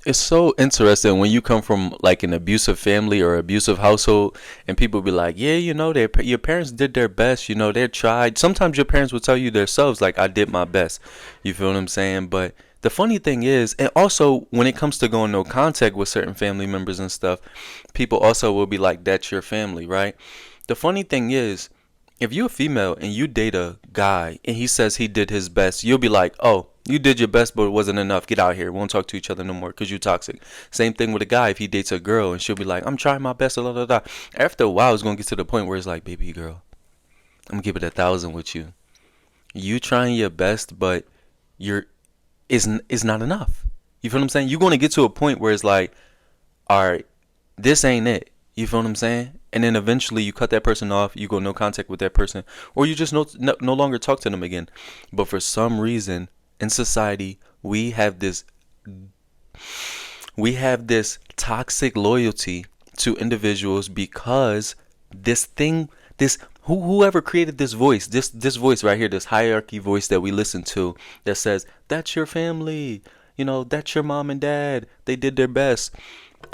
It's so interesting when you come from like an abusive family or abusive household, and people be like, "Yeah, your parents did their best. They tried." Sometimes your parents will tell you themselves, like, "I did my best." You feel what I'm saying? But the funny thing is, and also when it comes to going no contact with certain family members and stuff, people also will be like, "That's your family, right?" The funny thing is, if you're a female and you date a guy and he says he did his best, you'll be like, "Oh, you did your best, but it wasn't enough. Get out of here. We won't talk to each other no more because you're toxic." Same thing with a guy if he dates a girl and she'll be like, "I'm trying my best." Blah, blah, blah. After a while, it's gonna get to the point where it's like, "Baby girl, I'm gonna keep it 1,000 with you. You trying your best, but you're is not enough." You feel what I'm saying? You're gonna get to a point where it's like, "All right, this ain't it." You feel what I'm saying? And then eventually you cut that person off, you go no contact with that person, or you just no longer talk to them again. But for some reason in society, we have this toxic loyalty to individuals because this thing, this whoever created this voice right here, this hierarchy voice that we listen to, that says that's your family, that's your mom and dad, they did their best.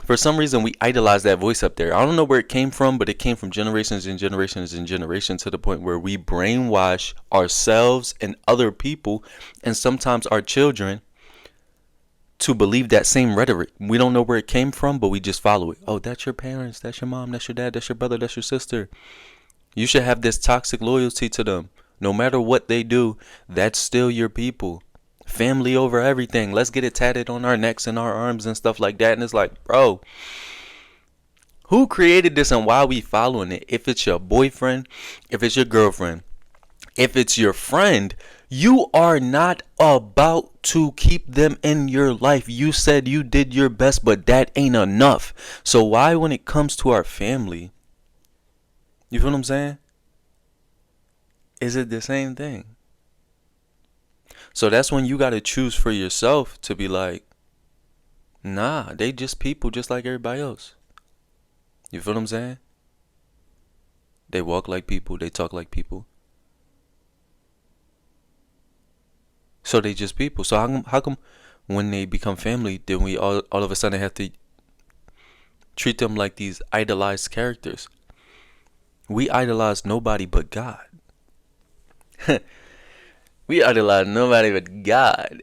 For some reason we idolize that voice up there. I don't know where it came from, but it came from generations and generations and generations, to the point where we brainwash ourselves and other people, and sometimes our children, to believe that same rhetoric. We don't know where it came from, but we just follow it. Oh, that's your parents, that's your mom, that's your dad, that's your brother, that's your sister. You should have this toxic loyalty to them. No matter what they do, that's still your people. Family over everything. Let's get it tatted on our necks and our arms and stuff like that. And it's like, bro, who created this and why are we following it? If it's your boyfriend, if it's your girlfriend, if it's your friend, you are not about to keep them in your life. You said you did your best, but that ain't enough. So why, when it comes to our family, you feel what I'm saying? Is it the same thing? So that's when you got to choose for yourself to be like, nah, they just people just like everybody else. You feel what I'm saying? They walk like people, they talk like people. So they just people. So how come when they become family, then we all of a sudden have to treat them like these idolized characters? We idolize nobody but God. We idolize nobody but God.